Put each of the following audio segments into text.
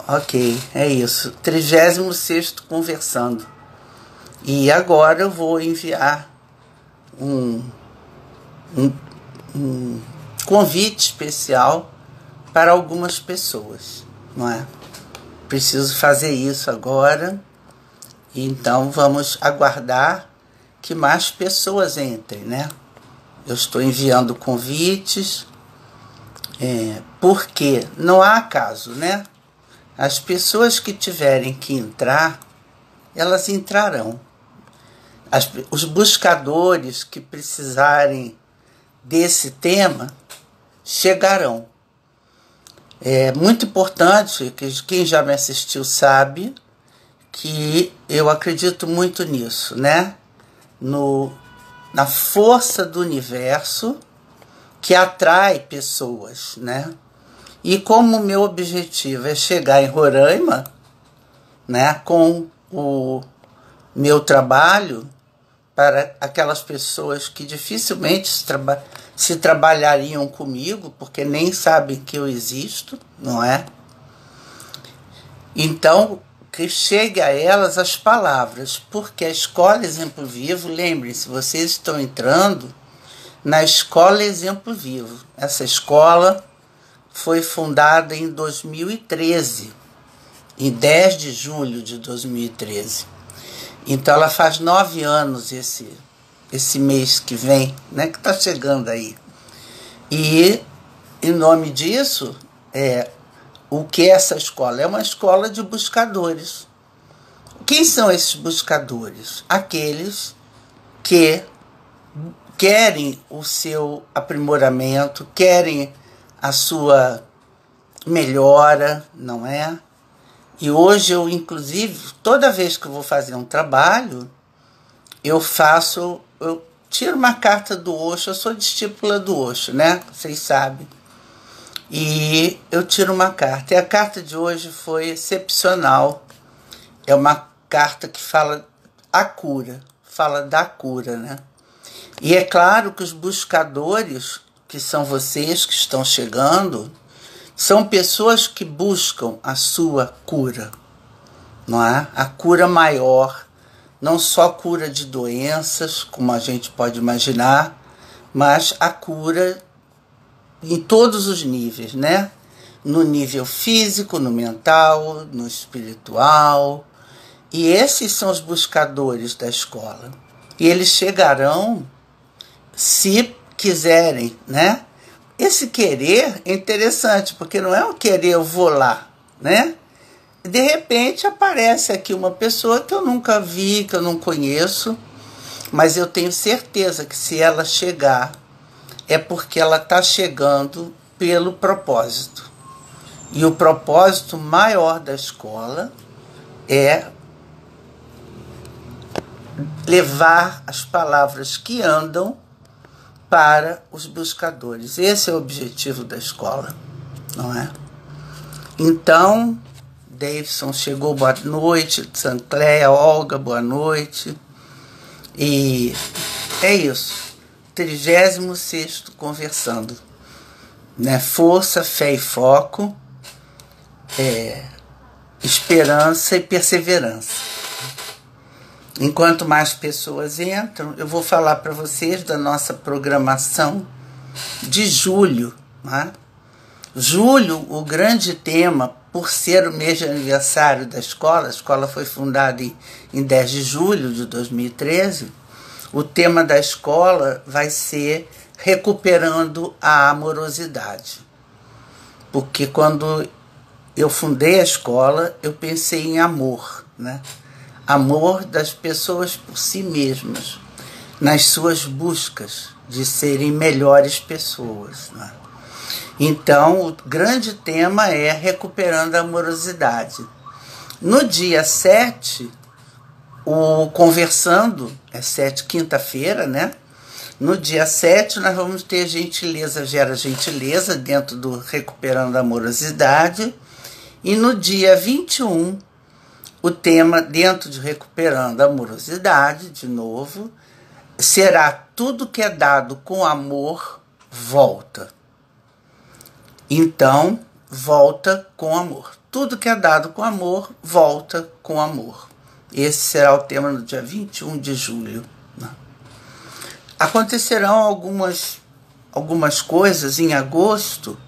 Ok, é isso. 36º Conversando. E agora eu vou enviar um convite especial para algumas pessoas, não é? Preciso fazer isso agora, então vamos aguardar que mais pessoas entrem, né? Eu estou enviando convites, porque não há acaso, né? As pessoas que tiverem que entrar, elas entrarão. Os buscadores que precisarem desse tema chegarão. É muito importante, que quem já me assistiu sabe que eu acredito muito nisso, né? Na força do universo que atrai pessoas, né? E como o meu objetivo é chegar em Roraima, né, com o meu trabalho, para aquelas pessoas que dificilmente se trabalhariam comigo, porque nem sabem que eu existo, não é? Então, que chegue a elas as palavras, porque a Escola Exemplo Vivo, lembrem-se, vocês estão entrando na Escola Exemplo Vivo. Essa escola foi fundada em 2013, em 10 de julho de 2013. Então ela faz 9 anos esse mês que vem, né, que está chegando aí. E em nome disso, o que é essa escola? É uma escola de buscadores. Quem são esses buscadores? Aqueles que querem o seu aprimoramento, querem a sua melhora, não é? E hoje eu, inclusive, toda vez que eu vou fazer um trabalho, eu tiro uma carta do Osho. Eu sou discípula do Osho, né? Vocês sabem. E eu tiro uma carta. E a carta de hoje foi excepcional. É uma carta que fala a cura, fala da cura, né? E é claro que os buscadores, que são vocês que estão chegando, são pessoas que buscam a sua cura, não é? A cura maior, não só cura de doenças, como a gente pode imaginar, mas a cura em todos os níveis, né? No nível físico, no mental, no espiritual. E esses são os buscadores da escola. E eles chegarão se quiserem, né? Esse querer é interessante, porque não é um querer, eu vou lá, né? De repente aparece aqui uma pessoa que eu nunca vi, que eu não conheço, mas eu tenho certeza que se ela chegar, é porque ela está chegando pelo propósito. E o propósito maior da escola é levar as palavras que andam para os buscadores. Esse é o objetivo da escola, não é? Então, Davidson chegou, boa noite. Sancleia, Olga, boa noite. E é isso. 36º Conversando, né? Força, fé e foco, esperança e perseverança. Enquanto mais pessoas entram, eu vou falar para vocês da nossa programação de julho, né? Julho, o grande tema, por ser o mês de aniversário da escola, a escola foi fundada em 10 de julho de 2013, o tema da escola vai ser recuperando a amorosidade. Porque quando eu fundei a escola, eu pensei em amor, né? Amor das pessoas por si mesmas, nas suas buscas de serem melhores pessoas, né? Então, o grande tema é recuperando a amorosidade. No dia 7, o Conversando, é 7, quinta-feira, né? No dia 7, nós vamos ter Gentileza Gera Gentileza, dentro do Recuperando a Amorosidade. E no dia 21, o tema, dentro de Recuperando a Amorosidade, de novo, será Tudo que é dado com amor, volta. Então, volta com amor. Tudo que é dado com amor, volta com amor. Esse será o tema no dia 21 de julho. Acontecerão algumas coisas em agosto,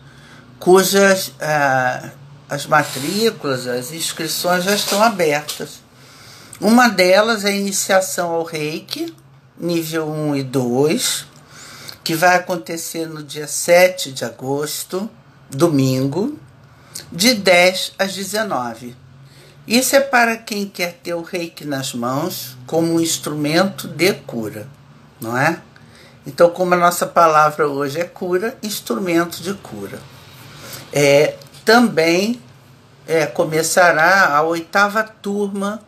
cujas as matrículas, as inscrições já estão abertas. Uma delas é a iniciação ao Reiki, nível 1 e 2, que vai acontecer no dia 7 de agosto, domingo, de 10 às 19. Isso é para quem quer ter o Reiki nas mãos como um instrumento de cura, não é? Então, como a nossa palavra hoje é cura, instrumento de cura. Também começará a 8ª turma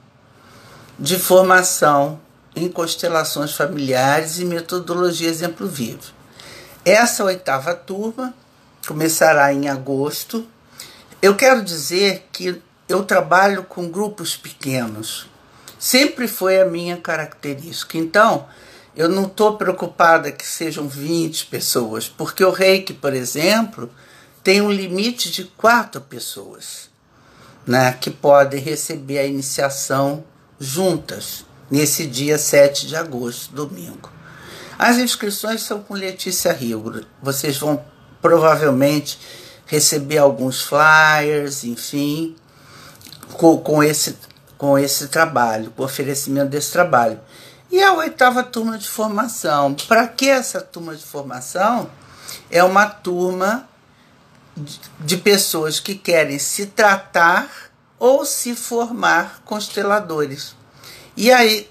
de formação em constelações familiares e metodologia exemplo vivo. Essa 8ª turma começará em agosto. Eu quero dizer que eu trabalho com grupos pequenos. Sempre foi a minha característica. Então, eu não estou preocupada que sejam 20 pessoas, porque o Reiki, por exemplo, tem um limite de 4 pessoas, né, que podem receber a iniciação juntas, nesse dia 7 de agosto, domingo. As inscrições são com Letícia Rigo. Vocês vão provavelmente receber alguns flyers, enfim, com esse trabalho, com o oferecimento desse trabalho. E a 8ª turma de formação. Para que essa turma de formação? É uma turma de pessoas que querem se tratar ou se formar consteladores. E aí,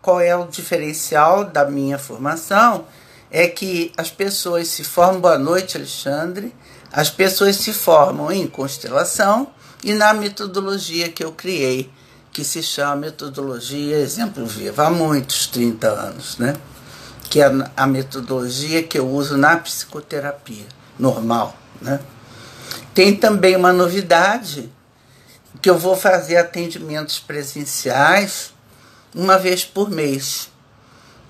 qual é o diferencial da minha formação? É que as pessoas se formam, boa noite, Alexandre, as pessoas se formam em constelação e na metodologia que eu criei, que se chama Metodologia Exemplo Vivo, há muitos 30 anos, né? Que é a metodologia que eu uso na psicoterapia normal, né? Tem também uma novidade, que eu vou fazer atendimentos presenciais uma vez por mês,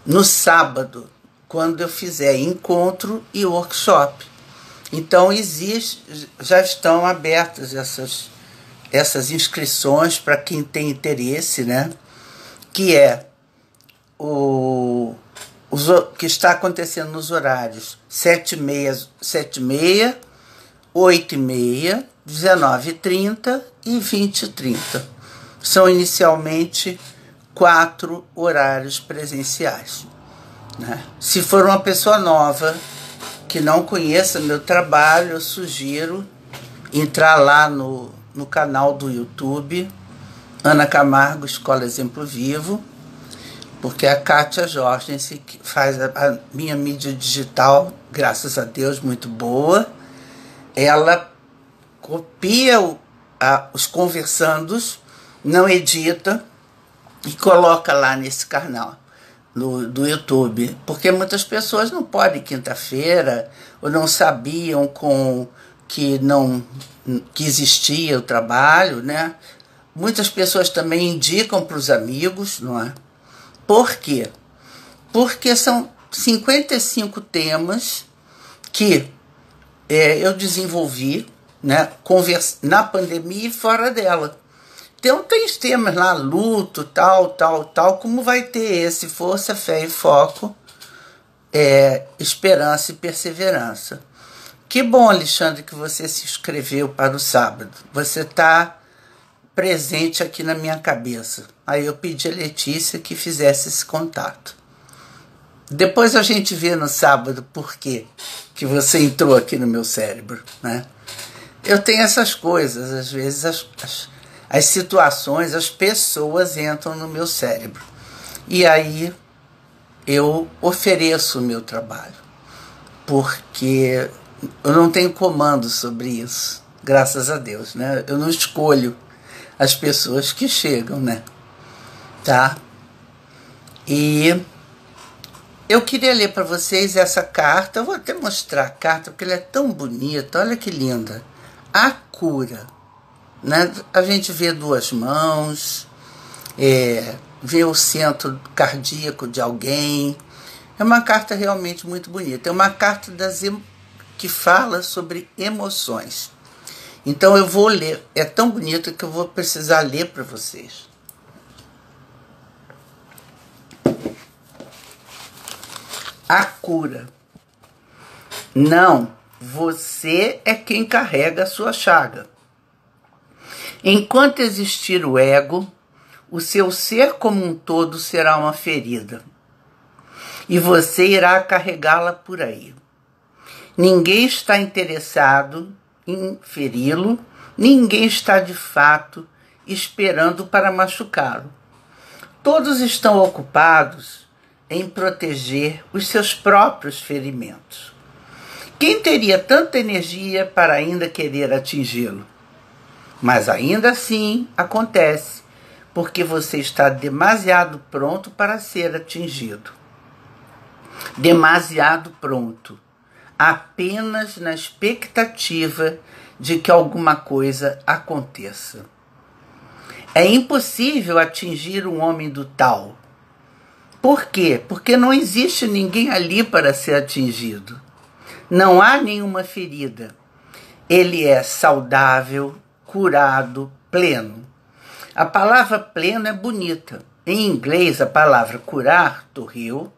no sábado, quando eu fizer encontro e workshop. Então, já estão abertas essas inscrições para quem tem interesse, né? Que é que está acontecendo nos horários 7h30, 8h30, 19h30 e 20h30. São inicialmente 4 horários presenciais, né? Se for uma pessoa nova que não conheça meu trabalho, eu sugiro entrar lá no canal do YouTube, Ana Camargo, Escola Exemplo Vivo, porque a Kátia Jorgensen, que faz a minha mídia digital, graças a Deus, muito boa, ela copia os conversandos, não edita e coloca lá nesse canal do YouTube, porque muitas pessoas não podem quinta-feira ou não sabiam que existia o trabalho, né? Muitas pessoas também indicam para os amigos, não é? Por quê? Porque são 55 temas que eu desenvolvi, né, na pandemia e fora dela. Então tem os temas lá, luto, tal, como vai ter esse força, fé e foco, esperança e perseverança. Que bom, Alexandre, que você se inscreveu para o sábado. Você está presente aqui na minha cabeça. Aí eu pedi a Letícia que fizesse esse contato. Depois a gente vê no sábado por quê que você entrou aqui no meu cérebro, né? Eu tenho essas coisas, às vezes as situações, as pessoas entram no meu cérebro. E aí eu ofereço o meu trabalho, porque eu não tenho comando sobre isso, graças a Deus, né? Eu não escolho as pessoas que chegam, né? Tá? E eu queria ler para vocês essa carta. Eu vou até mostrar a carta, porque ela é tão bonita. Olha que linda. A cura, né? A gente vê 2 mãos, vê o centro cardíaco de alguém. É uma carta realmente muito bonita. É uma carta que fala sobre emoções. Então eu vou ler. É tão bonito que eu vou precisar ler para vocês. A cura. Não, você é quem carrega a sua chaga. Enquanto existir o ego, o seu ser como um todo será uma ferida. E você irá carregá-la por aí. Ninguém está interessado em feri-lo, ninguém está de fato esperando para machucá-lo. Todos estão ocupados em proteger os seus próprios ferimentos. Quem teria tanta energia para ainda querer atingi-lo? Mas ainda assim acontece, porque você está demasiado pronto para ser atingido. Demasiado pronto, apenas na expectativa de que alguma coisa aconteça. É impossível atingir um homem do tal. Por quê? Porque não existe ninguém ali para ser atingido. Não há nenhuma ferida. Ele é saudável, curado, pleno. A palavra pleno é bonita. Em inglês, a palavra curar, to heal,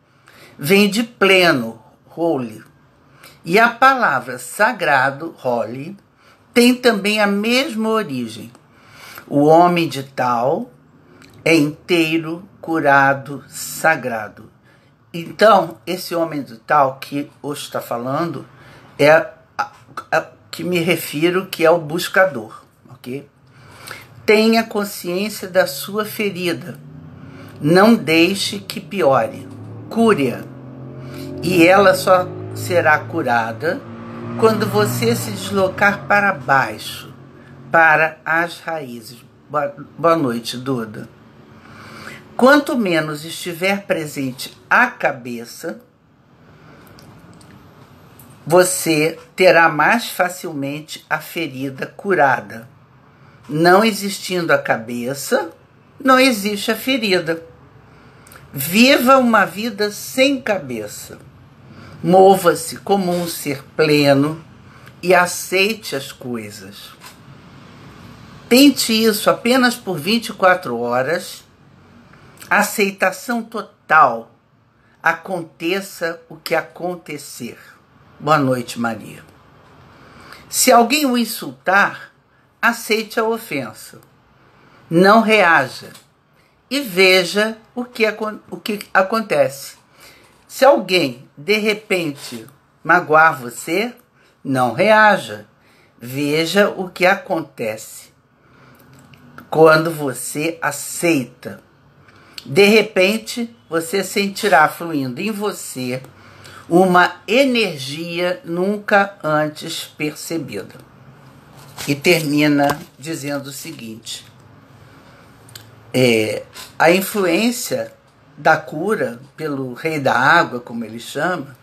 vem de pleno, holy. E a palavra sagrado, holy, tem também a mesma origem. O homem de tal é inteiro, curado, sagrado. Então, esse homem de tal que hoje está falando é a que me refiro que é o buscador, ok? Tenha consciência da sua ferida. Não deixe que piore. Cure-a. E ela só será curada quando você se deslocar para baixo, para as raízes. Boa noite, Duda. Quanto menos estiver presente a cabeça, você terá mais facilmente a ferida curada. Não existindo a cabeça, não existe a ferida. Viva uma vida sem cabeça. Mova-se como um ser pleno e aceite as coisas. Tente isso apenas por 24 horas. Aceitação total. Aconteça o que acontecer. Boa noite, Maria. Se alguém o insultar, aceite a ofensa. Não reaja e veja o que acontece. Se alguém, de repente, magoar você, não reaja. Veja o que acontece quando você aceita. De repente, você sentirá fluindo em você uma energia nunca antes percebida. E termina dizendo o seguinte: a influência da cura pelo rei da água, como ele chama,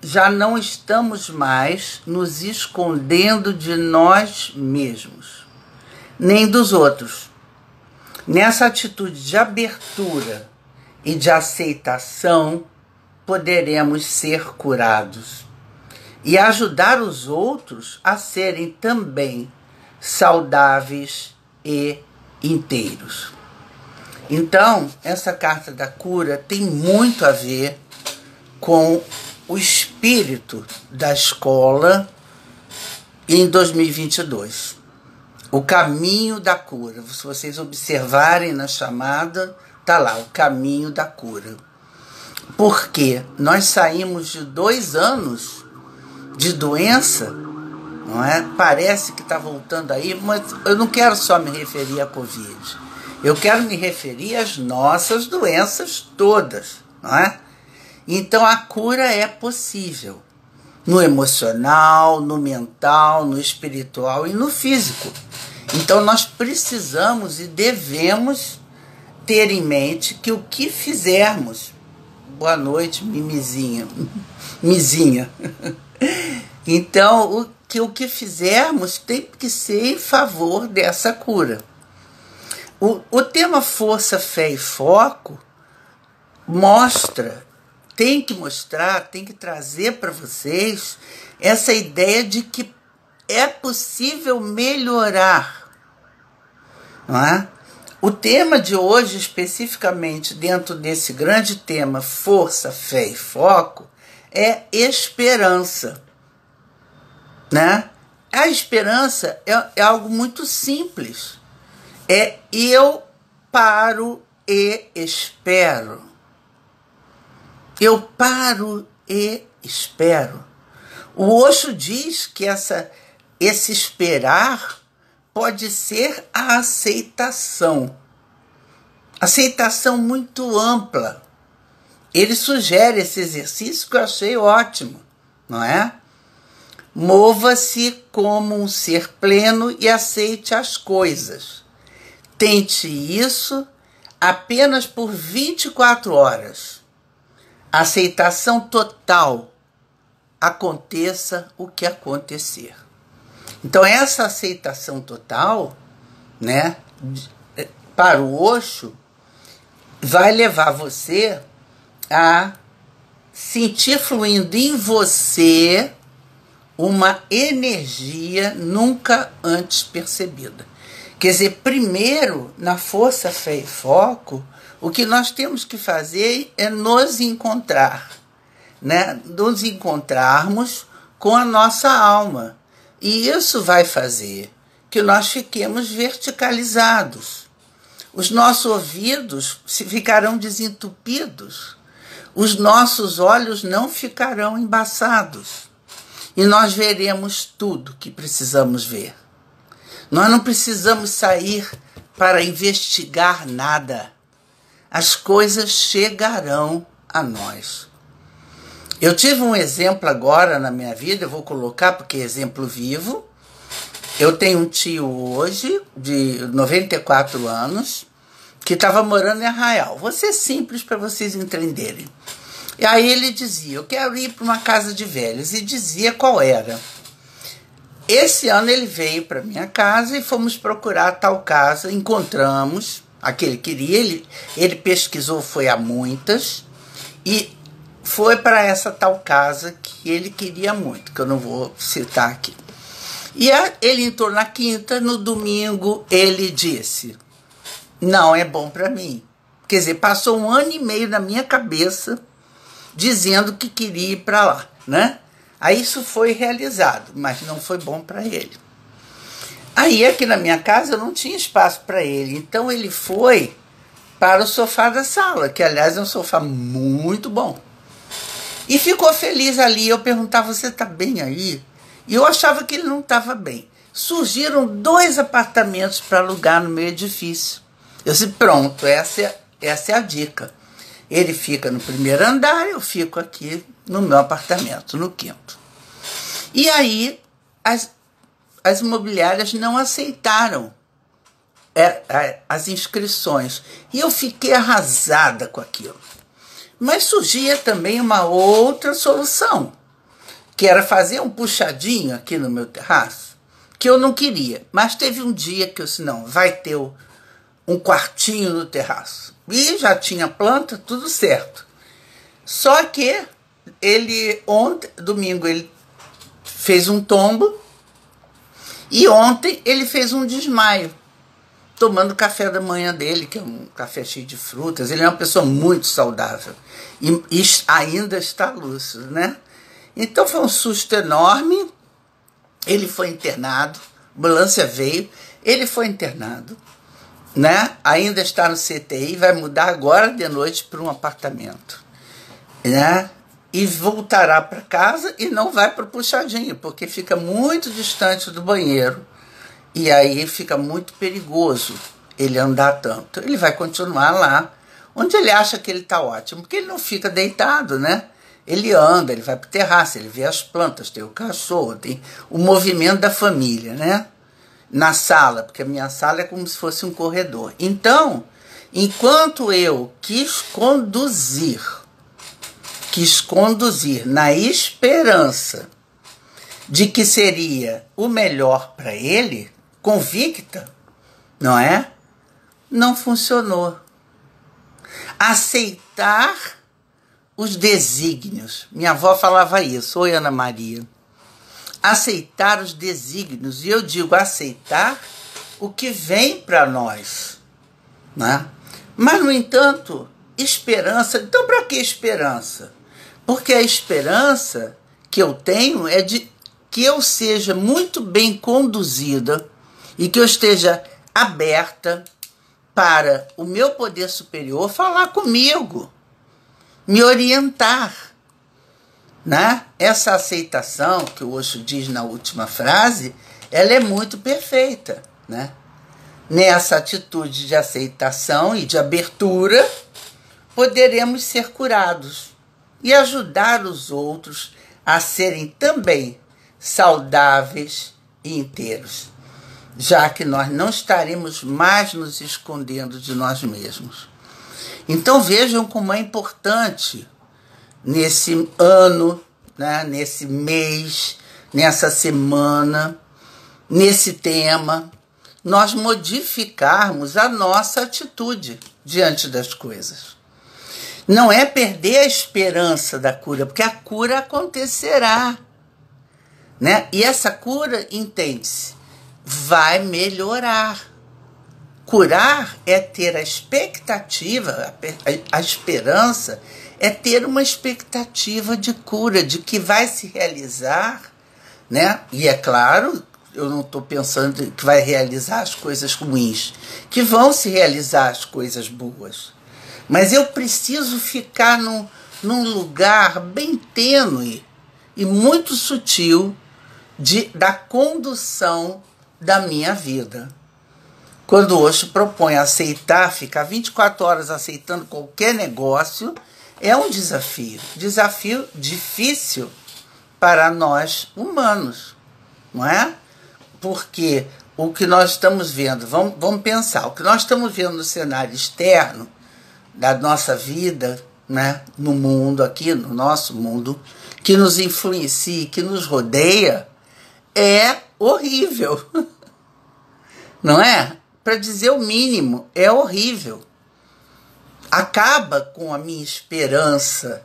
já não estamos mais nos escondendo de nós mesmos, nem dos outros. Nessa atitude de abertura e de aceitação, poderemos ser curados e ajudar os outros a serem também saudáveis e inteiros. Então, essa carta da cura tem muito a ver com o espírito da escola em 2022. O caminho da cura. Se vocês observarem na chamada, tá lá, o caminho da cura. Porque nós saímos de 2 anos de doença, não é? Parece que está voltando aí, mas eu não quero só me referir à Covid. Eu quero me referir às nossas doenças todas, não é? Então a cura é possível. No emocional, no mental, no espiritual e no físico. Então nós precisamos e devemos ter em mente que o que fizermos... Boa noite, Mimizinha. Mizinha. Então, o que fizermos tem que ser em favor dessa cura. O tema Força, Fé e Foco tem que mostrar, tem que trazer para vocês essa ideia de que é possível melhorar, não é? O tema de hoje, especificamente dentro desse grande tema força, fé e foco, é esperança, né? A esperança é algo muito simples. Eu paro e espero. Eu paro e espero. O Osho diz que esse esperar pode ser a aceitação. Aceitação muito ampla. Ele sugere esse exercício que eu achei ótimo, não é? Mova-se como um ser pleno e aceite as coisas. Tente isso apenas por 24 horas. Aceitação total. Aconteça o que acontecer. Então, essa aceitação total, né, para o Osho, vai levar você a sentir fluindo em você uma energia nunca antes percebida. Quer dizer, primeiro, na força, fé e foco, o que nós temos que fazer é nos encontrar, né? Nos encontrarmos com a nossa alma. E isso vai fazer que nós fiquemos verticalizados. Os nossos ouvidos ficarão desentupidos. Os nossos olhos não ficarão embaçados. E nós veremos tudo que precisamos ver. Nós não precisamos sair para investigar nada. As coisas chegarão a nós. Eu tive um exemplo agora na minha vida, eu vou colocar porque é exemplo vivo. Eu tenho um tio hoje, de 94 anos, que estava morando em Arraial. Vou ser simples para vocês entenderem. E aí ele dizia, eu quero ir para uma casa de velhos, e dizia qual era. Esse ano ele veio para minha casa e fomos procurar tal casa, encontramos a que ele queria, ele pesquisou, foi a muitas, e foi para essa tal casa que ele queria muito, que eu não vou citar aqui. E ele entrou na quinta, no domingo ele disse, não é bom para mim. Quer dizer, passou 1 ano e meio na minha cabeça, dizendo que queria ir para lá, né? Aí isso foi realizado, mas não foi bom para ele. Aí aqui na minha casa eu não tinha espaço para ele, então ele foi para o sofá da sala, que aliás é um sofá muito bom. E ficou feliz ali, eu perguntava, você está bem aí? E eu achava que ele não estava bem. Surgiram 2 apartamentos para alugar no meu edifício. Eu disse, pronto, essa é a dica. Ele fica no primeiro andar, eu fico aqui no meu apartamento, no 5º. E aí, as imobiliárias não aceitaram as inscrições. E eu fiquei arrasada com aquilo. Mas surgia também uma outra solução, que era fazer um puxadinho aqui no meu terraço, que eu não queria. Mas teve um dia que eu disse, não, vai ter um quartinho no terraço. E já tinha planta, tudo certo. Só que domingo, ele fez um tombo e ontem ele fez um desmaio, tomando o café da manhã dele, que é um café cheio de frutas. Ele é uma pessoa muito saudável e ainda está lúcido, né? Então foi um susto enorme. Ele foi internado, a ambulância veio, ele foi internado, né? Ainda está no CTI, vai mudar agora de noite para um apartamento, né? E voltará para casa e não vai para o puxadinho, porque fica muito distante do banheiro. E aí fica muito perigoso ele andar tanto. Ele vai continuar lá, onde ele acha que ele está ótimo, porque ele não fica deitado, né? Ele anda, ele vai para o terraço, ele vê as plantas, tem o cachorro, tem o movimento da família, né? Na sala, porque a minha sala é como se fosse um corredor. Então, enquanto eu quis conduzir na esperança de que seria o melhor para ele, convicta, não é? Não funcionou. Aceitar os desígnios. Minha avó falava isso. Oi, Ana Maria. aceitar os desígnios. E eu digo aceitar o que vem para nós, né? Mas, no entanto, esperança... Então, para que esperança? Porque a esperança que eu tenho é de que eu seja muito bem conduzida e que eu esteja aberta para o meu poder superior falar comigo, me orientar, né? Essa aceitação que o Osho diz na última frase, ela é muito perfeita, né? Nessa atitude de aceitação e de abertura, poderemos ser curados e ajudar os outros a serem também saudáveis e inteiros, já que nós não estaremos mais nos escondendo de nós mesmos. Então vejam como é importante nesse ano, né, nesse mês, nessa semana, nesse tema, nós modificarmos a nossa atitude diante das coisas. Não é perder a esperança da cura, porque a cura acontecerá, né? E essa cura, entende-se, vai melhorar. Curar é ter a expectativa, a esperança é ter uma expectativa de cura, de que vai se realizar, né? E é claro, eu não estou pensando que vai realizar as coisas ruins, que vão se realizar as coisas boas. Mas eu preciso ficar num lugar bem tênue e muito sutil da condução da minha vida. Quando o Osho propõe aceitar, ficar 24 horas aceitando qualquer negócio, é um desafio. Desafio difícil para nós humanos, não é? Porque o que nós estamos vendo, vamos pensar, o que nós estamos vendo no cenário externo da nossa vida, né, no mundo, aqui no nosso mundo, que nos influencia, que nos rodeia, é horrível. Não é? Para dizer o mínimo, é horrível. Acaba com a minha esperança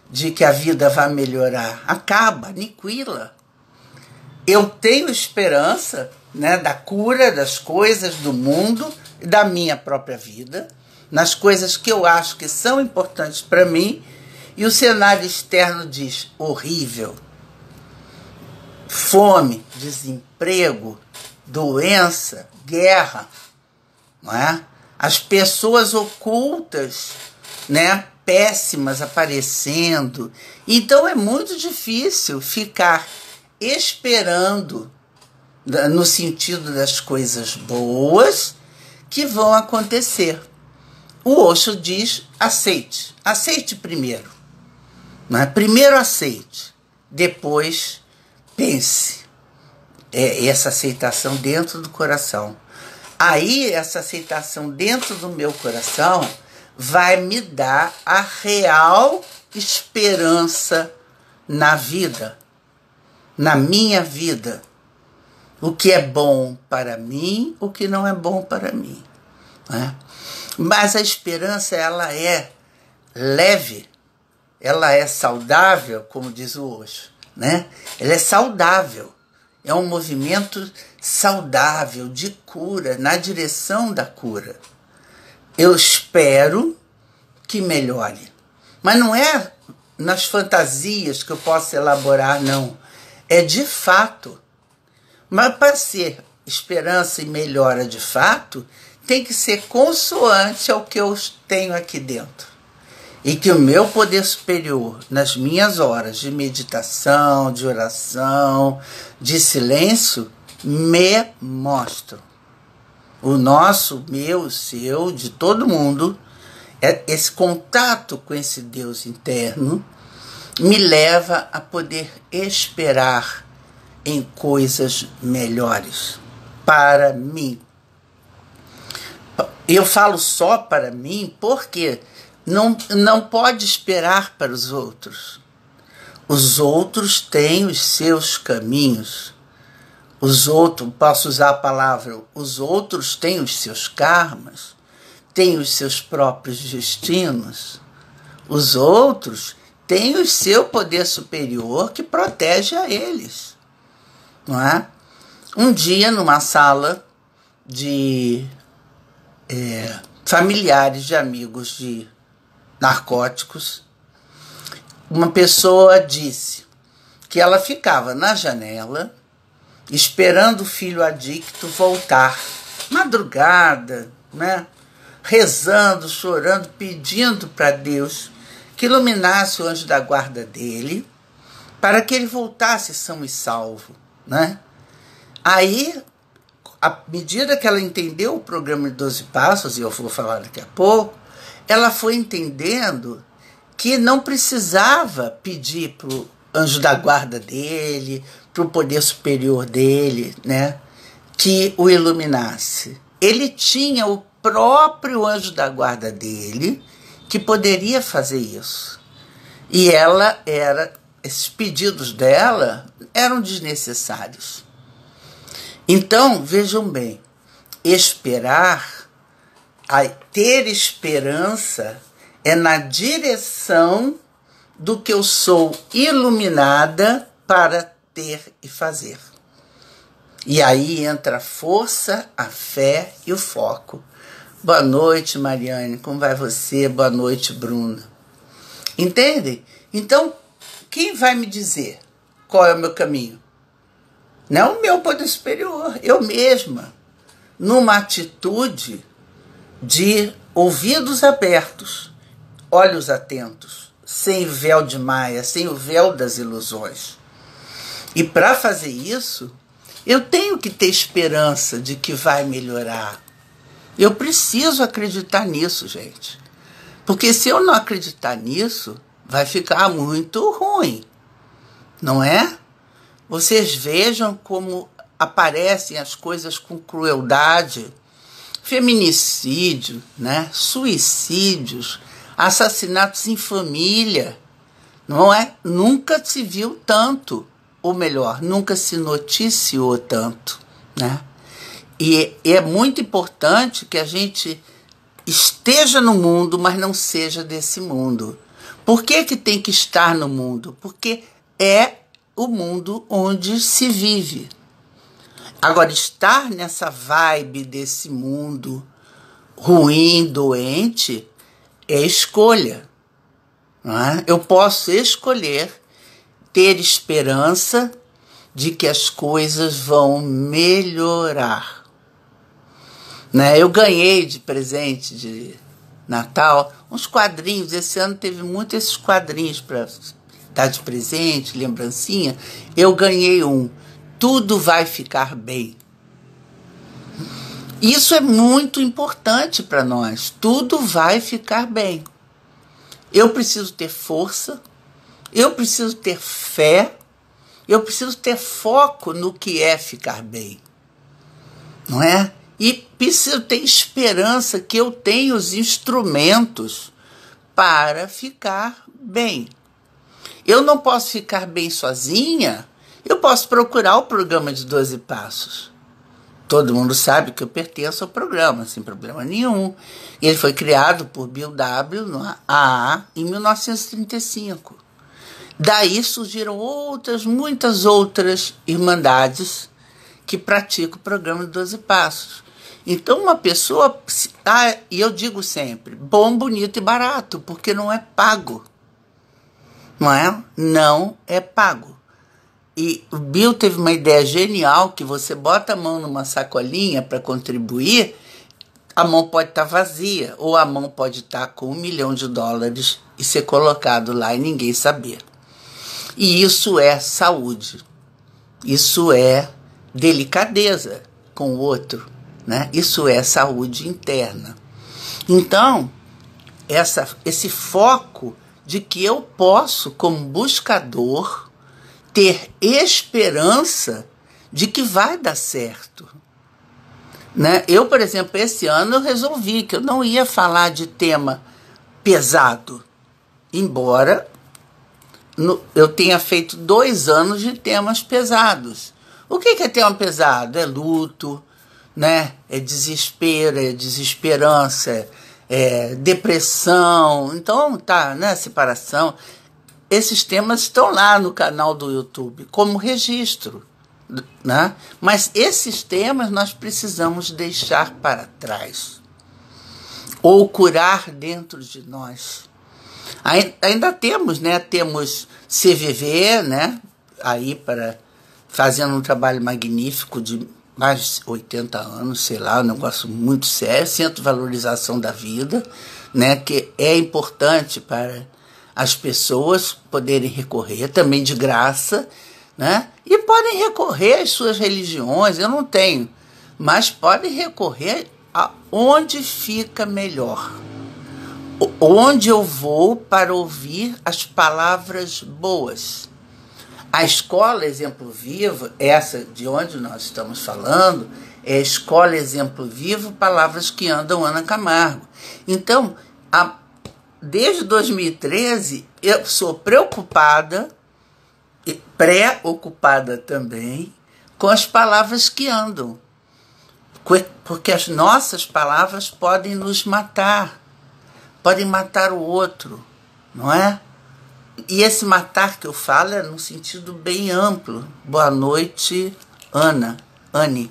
de que a vida vai melhorar. Acaba, aniquila. Eu tenho esperança, né, da cura das coisas do mundo e da minha própria vida, nas coisas que eu acho que são importantes para mim, e o cenário externo diz horrível. Fome, desemprego, doença, guerra, não é? As pessoas ocultas, né, péssimas aparecendo. Então é muito difícil ficar esperando no sentido das coisas boas que vão acontecer. O Osho diz, aceite. Aceite primeiro. Não é? Primeiro aceite. Depois pense. Essa aceitação dentro do coração. Aí, essa aceitação dentro do meu coração vai me dar a real esperança na vida, na minha vida. O que é bom para mim, o que não é bom para mim. Né? Mas a esperança, ela é leve, ela é saudável, como diz o Osho, né? Ela é saudável, é um movimento saudável de cura, na direção da cura. Eu espero que melhore, mas não é nas fantasias que eu posso elaborar, não. É de fato. Mas para ser esperança e melhora de fato, tem que ser consoante ao que eu tenho aqui dentro. E que o meu poder superior, nas minhas horas de meditação, de oração, de silêncio, me mostra. O nosso, o meu, o seu, de todo mundo, esse contato com esse Deus interno me leva a poder esperar em coisas melhores para mim. Eu falo só para mim porque não pode esperar para os outros. Os outros têm os seus caminhos. Os outros, posso usar a palavra, os outros têm os seus karmas, têm os seus próprios destinos. Os outros têm o seu poder superior que protege a eles. não é? Um dia, numa sala de familiares de amigos de narcóticos, uma pessoa disse que ela ficava na janela esperando o filho adicto voltar, madrugada, né? Rezando, chorando, pedindo para Deus que iluminasse o anjo da guarda dele para que ele voltasse são e salvo, né? Aí, à medida que ela entendeu o programa de 12 Passos, e eu vou falar daqui a pouco, ela foi entendendo que não precisava pedir para o anjo da guarda dele, para o poder superior dele, né, que o iluminasse. Ele tinha o próprio anjo da guarda dele que poderia fazer isso. E esses pedidos dela eram desnecessários. Então, vejam bem, ter esperança é na direção do que eu sou iluminada para ter e fazer. E aí entra a força, a fé e o foco. Boa noite, Mariane, como vai você? Boa noite, Bruna. Entendem? Então, quem vai me dizer qual é o meu caminho? Não o meu poder superior, eu mesma, numa atitude de ouvidos abertos, olhos atentos, sem véu de Maia, sem o véu das ilusões. E para fazer isso, eu tenho que ter esperança de que vai melhorar. Eu preciso acreditar nisso, gente. Porque se eu não acreditar nisso, vai ficar muito ruim, não é? Vocês vejam como aparecem as coisas com crueldade, feminicídio, né? Suicídios, assassinatos em família, não é? Nunca se viu tanto, ou melhor, nunca se noticiou tanto, né? E é muito importante que a gente esteja no mundo, mas não seja desse mundo. Por que tem que estar no mundo? Porque é o mundo onde se vive. Agora, estar nessa vibe desse mundo ruim, doente, é escolha. Não é? Eu posso escolher ter esperança de que as coisas vão melhorar. Né? Eu ganhei de presente de Natal uns quadrinhos. Esse ano teve muito esses quadrinhos para dar de presente, lembrancinha. Eu ganhei um. Tudo vai ficar bem. Isso é muito importante para nós. Tudo vai ficar bem. Eu preciso ter força, eu preciso ter fé, eu preciso ter foco no que é ficar bem. Não é? E preciso ter esperança que eu tenho os instrumentos para ficar bem. Eu não posso ficar bem sozinha, eu posso procurar o programa de 12 Passos. Todo mundo sabe que eu pertenço ao programa, sem problema nenhum. Ele foi criado por Bill W. no AA em 1935. Daí surgiram muitas outras irmandades que praticam o programa de 12 Passos. Então uma pessoa, e eu digo sempre, bom, bonito e barato, porque não é pago. Não é? Não é pago. E o Bill teve uma ideia genial, que você bota a mão numa sacolinha para contribuir, a mão pode estar vazia, ou a mão pode estar com $1 milhão e ser colocado lá e ninguém saber. E isso é saúde. Isso é delicadeza com o outro, né? Isso é saúde interna. Então, esse foco de que eu posso, como buscador, ter esperança de que vai dar certo. Né? Eu, por exemplo, esse ano eu resolvi que eu não ia falar de tema pesado, embora eu tenha feito 2 anos de temas pesados. O que é tema pesado? É luto, né? É desespero, é desesperança, é depressão, então tá, né? Separação. Esses temas estão lá no canal do YouTube como registro, né? Mas esses temas nós precisamos deixar para trás, ou curar dentro de nós. Ainda temos, né? Temos CVV, né? Aí fazendo um trabalho magnífico de mais de 80 anos, sei lá, um negócio muito sério, Centro de Valorização da Vida, né? Que é importante para as pessoas poderem recorrer, também de graça, né? E podem recorrer às suas religiões, eu não tenho, mas podem recorrer aonde fica melhor. Onde eu vou para ouvir as palavras boas. A escola Exemplo Vivo, essa de onde nós estamos falando, é a Escola Exemplo Vivo, Palavras que Andam, Ana Camargo. Então, desde 2013, eu sou preocupada, e preocupada também, com as palavras que andam. Porque as nossas palavras podem nos matar, podem matar o outro, não é? E esse matar que eu falo é num sentido bem amplo. Boa noite, Anne.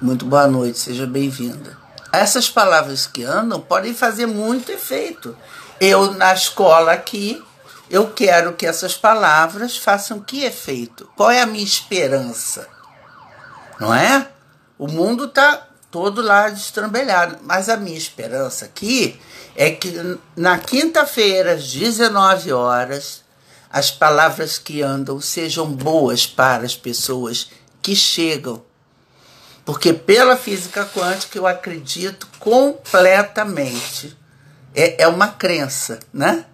Muito boa noite, seja bem-vinda. Essas palavras que andam podem fazer muito efeito. Eu, na escola aqui, eu quero que essas palavras façam que efeito? Qual é a minha esperança? Não é? O mundo está todo lá destrambelhado, mas a minha esperança aqui é que na quinta-feira, às 19 horas, as palavras que andam sejam boas para as pessoas que chegam. Porque pela física quântica eu acredito completamente. É uma crença, né?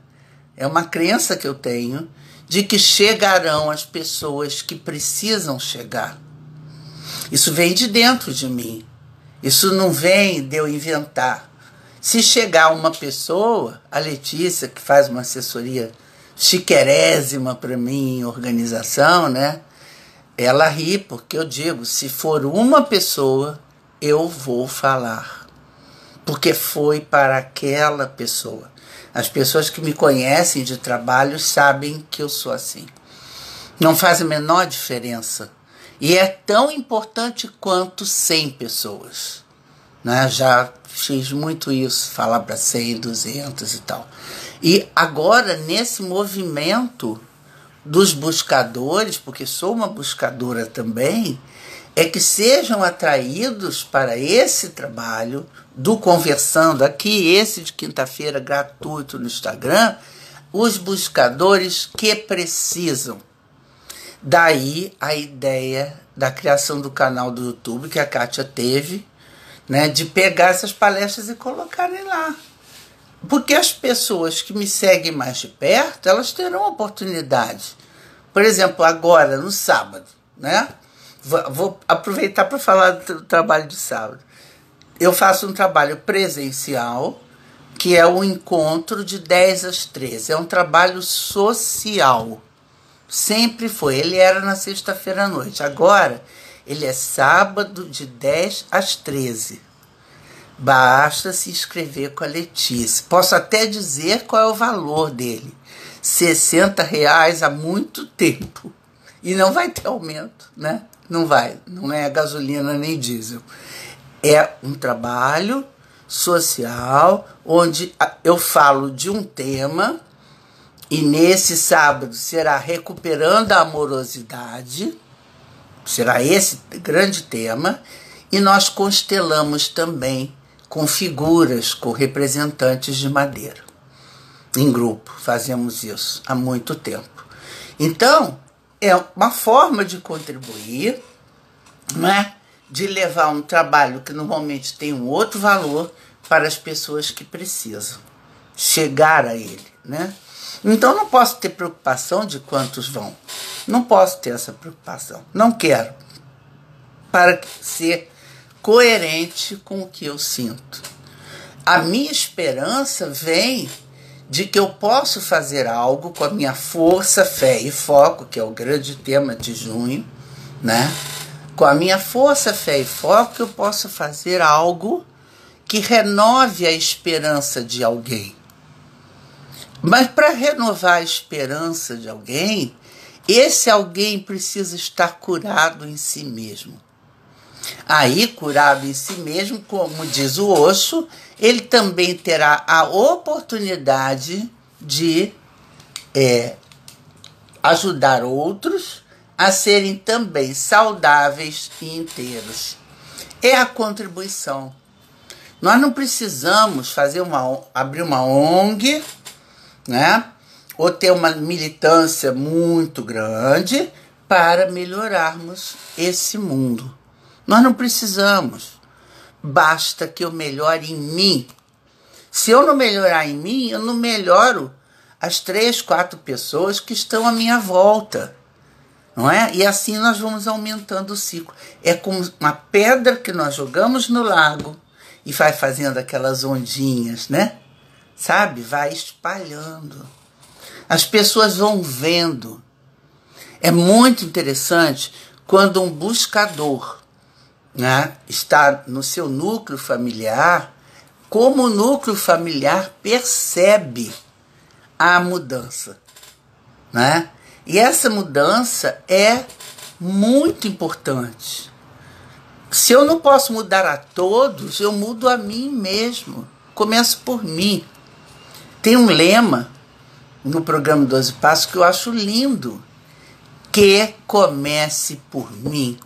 É uma crença que eu tenho de que chegarão as pessoas que precisam chegar. Isso vem de dentro de mim. Isso não vem de eu inventar. Se chegar uma pessoa, a Letícia, que faz uma assessoria chiquerésima para mim em organização, né? Ela ri, porque eu digo, se for uma pessoa, eu vou falar. Porque foi para aquela pessoa. As pessoas que me conhecem de trabalho sabem que eu sou assim. Não faz a menor diferença. E é tão importante quanto 100 pessoas. Né? Já fiz muito isso, falar para 100, 200 e tal. E agora, nesse movimento dos buscadores, porque sou uma buscadora também, é que sejam atraídos para esse trabalho do Conversando aqui, esse de quinta-feira gratuito no Instagram, os buscadores que precisam. Daí a ideia da criação do canal do YouTube que a Kátia teve, né, de pegar essas palestras e colocarem lá. Porque as pessoas que me seguem mais de perto, elas terão oportunidade. Por exemplo, agora, no sábado, né? Vou aproveitar para falar do trabalho de sábado. Eu faço um trabalho presencial, que é um encontro de 10 às 13. É um trabalho social. Sempre foi. Ele era na sexta-feira à noite. Agora, ele é sábado de 10 às 13. Basta se inscrever com a Letícia. Posso até dizer qual é o valor dele. R$60 há muito tempo. E não vai ter aumento, né? Não vai. Não é gasolina nem diesel. É um trabalho social onde eu falo de um tema e nesse sábado será recuperando a amorosidade. Será esse grande tema. E nós constelamos também com figuras, com representantes de madeira. Em grupo, fazemos isso há muito tempo. Então, é uma forma de contribuir, né? De levar um trabalho que normalmente tem um outro valor para as pessoas que precisam chegar a ele, né? Então, não posso ter preocupação de quantos vão. Não posso ter essa preocupação. Não quero. Para ser coerente com o que eu sinto. A minha esperança vem de que eu posso fazer algo com a minha força, fé e foco, que é o grande tema de junho, né? Com a minha força, fé e foco, eu posso fazer algo que renove a esperança de alguém. Mas para renovar a esperança de alguém, esse alguém precisa estar curado em si mesmo. Aí, curado em si mesmo, como diz o Osho, ele também terá a oportunidade de ajudar outros a serem também saudáveis e inteiros. É a contribuição. Nós não precisamos abrir uma ONG, né? Ou ter uma militância muito grande para melhorarmos esse mundo. Nós não precisamos. Basta que eu melhore em mim. Se eu não melhorar em mim, eu não melhoro as 3, 4 pessoas que estão à minha volta. Não é? E assim nós vamos aumentando o ciclo. É como uma pedra que nós jogamos no lago e vai fazendo aquelas ondinhas, né? Sabe? Vai espalhando. As pessoas vão vendo. É muito interessante quando um buscador, né, está no seu núcleo familiar, como o núcleo familiar percebe a mudança, né? E essa mudança é muito importante. Se eu não posso mudar a todos, eu mudo a mim mesmo. Começo por mim. Tem um lema no programa 12 Passos que eu acho lindo. Que comece por mim.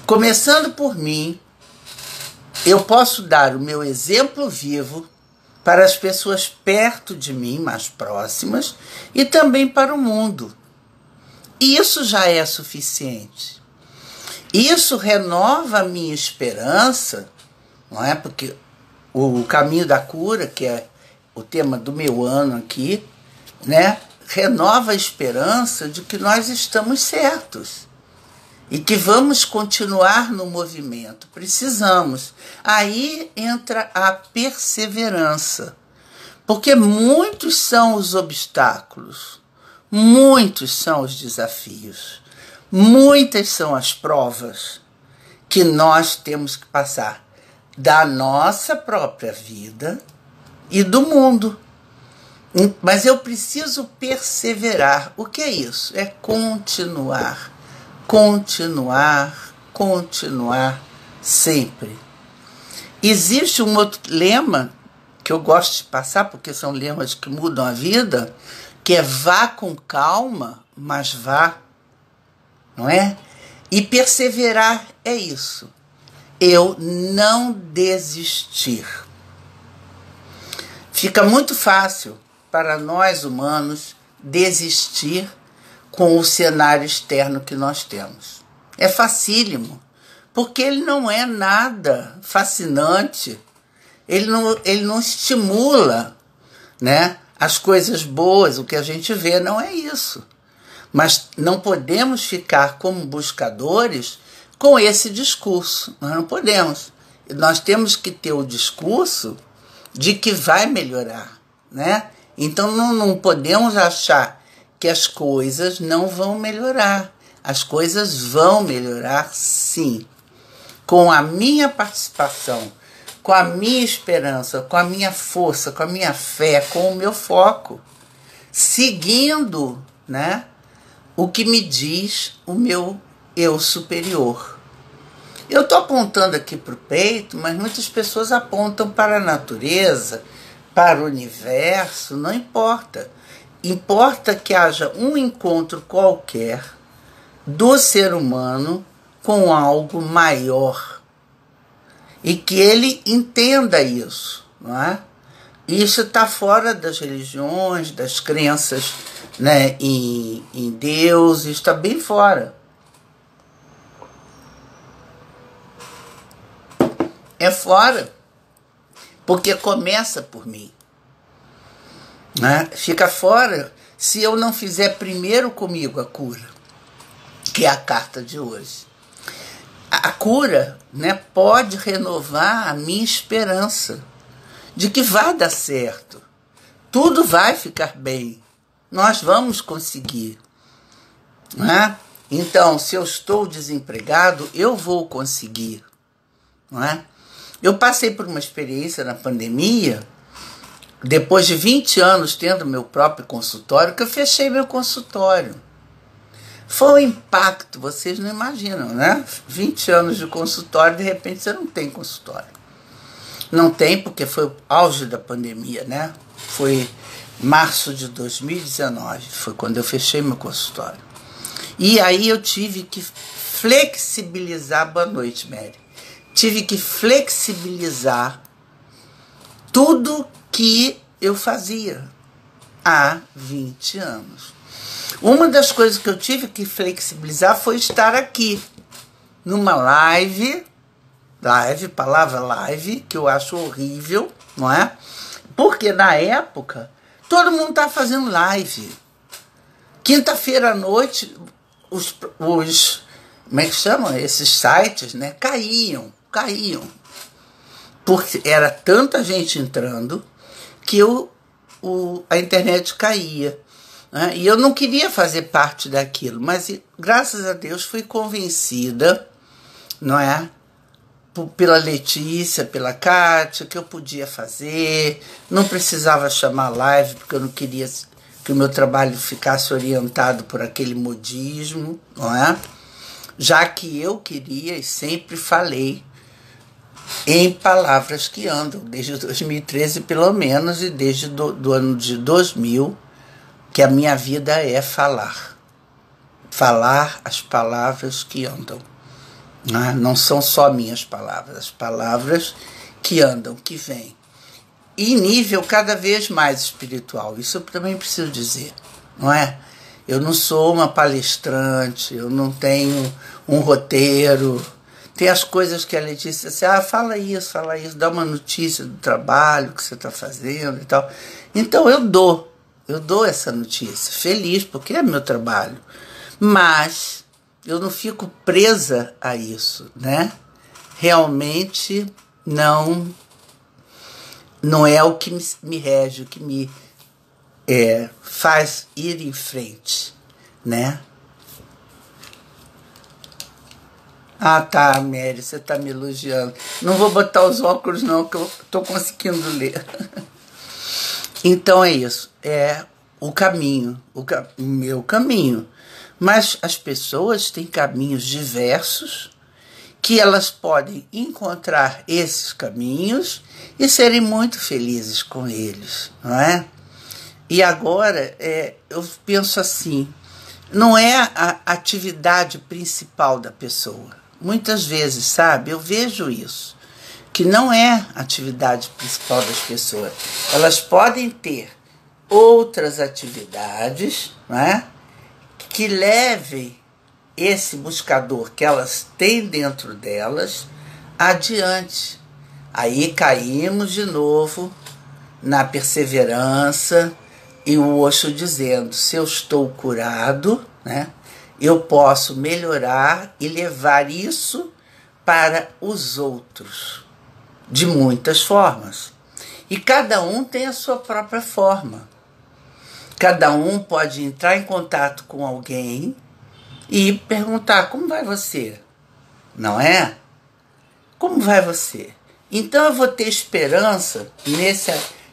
Começando por mim, eu posso dar o meu exemplo vivo para as pessoas perto de mim, mais próximas, e também para o mundo. E isso já é suficiente. Isso renova a minha esperança, não é? Porque o caminho da cura, que é o tema do meu ano aqui, né? Renova a esperança de que nós estamos certos e que vamos continuar no movimento. Precisamos. Aí entra a perseverança, porque muitos são os obstáculos, muitos são os desafios, muitas são as provas que nós temos que passar da nossa própria vida e do mundo. Mas eu preciso perseverar. O que é isso? É continuar, continuar, continuar sempre. Existe um outro lema que eu gosto de passar, porque são lemas que mudam a vida, que é vá com calma, mas vá, não é? E perseverar é isso. Eu não desistir. Fica muito fácil para nós humanos desistir com o cenário externo que nós temos. É facílimo, porque ele não é nada fascinante, ele não estimula, né, as coisas boas, o que a gente vê não é isso. Mas não podemos ficar como buscadores com esse discurso, nós não podemos. Nós temos que ter o discurso de que vai melhorar, né? Então não podemos achar que as coisas não vão melhorar. As coisas vão melhorar sim. Com a minha participação, com a minha esperança, com a minha força, com a minha fé, com o meu foco. Seguindo, né, o que me diz o meu eu superior. Eu estou apontando aqui para o peito, mas muitas pessoas apontam para a natureza, para o universo, não importa. Importa que haja um encontro qualquer do ser humano com algo maior e que ele entenda isso, não é? Isso está fora das religiões, das crenças, né, em Deus, está bem fora. É fora, porque começa por mim, né? Fica fora se eu não fizer primeiro comigo a cura, que é a carta de hoje. A cura, né, pode renovar a minha esperança de que vai dar certo, tudo vai ficar bem, nós vamos conseguir, né? Então, se eu estou desempregado, eu vou conseguir, não é? Eu passei por uma experiência na pandemia, depois de 20 anos tendo meu próprio consultório, que eu fechei meu consultório. Foi um impacto, vocês não imaginam, né? 20 anos de consultório, de repente você não tem consultório. Não tem, porque foi o auge da pandemia, né? Foi março de 2019, foi quando eu fechei meu consultório. E aí eu tive que flexibilizar, boa noite, Mary. Tive que flexibilizar tudo que eu fazia há 20 anos. Uma das coisas que eu tive que flexibilizar foi estar aqui, numa live, palavra live, que eu acho horrível, não é? Porque na época, todo mundo tá fazendo live. Quinta-feira à noite, os como é que chama? Esses sites, né? Caíam. Porque era tanta gente entrando que a internet caía. Né? E eu não queria fazer parte daquilo, mas graças a Deus fui convencida, não é? Pela Letícia, pela Kátia, que eu podia fazer, não precisava chamar live, porque eu não queria que o meu trabalho ficasse orientado por aquele modismo, não é? Já que eu queria e sempre falei em palavras que andam, desde 2013 pelo menos, e desde do ano de 2000, que a minha vida é falar. Falar as palavras que andam. Não são só minhas palavras, as palavras que andam, que vêm. E nível cada vez mais espiritual, isso eu também preciso dizer, não é? Eu não sou uma palestrante, eu não tenho um roteiro. Tem as coisas que a Letícia disse, fala isso, dá uma notícia do trabalho que você está fazendo e tal. Então eu dou essa notícia, feliz, porque é meu trabalho. Mas eu não fico presa a isso, né? Realmente não é o que me rege, o que me faz ir em frente, né? Tá, Mary, você tá me elogiando. Não vou botar os óculos não, que eu tô conseguindo ler. Então é isso, é o caminho, o meu caminho. Mas as pessoas têm caminhos diversos, que elas podem encontrar esses caminhos e serem muito felizes com eles, não é? E agora, eu penso assim, não é a atividade principal da pessoa. Muitas vezes, sabe, eu vejo isso, que não é a atividade principal das pessoas. Elas podem ter outras atividades, não é? Que levem esse buscador que elas têm dentro delas adiante. Aí caímos de novo na perseverança e o Osho dizendo, se eu estou curado, né, eu posso melhorar e levar isso para os outros de muitas formas. E cada um tem a sua própria forma. Cada um pode entrar em contato com alguém e perguntar, como vai você? Não é? Como vai você? Então eu vou ter esperança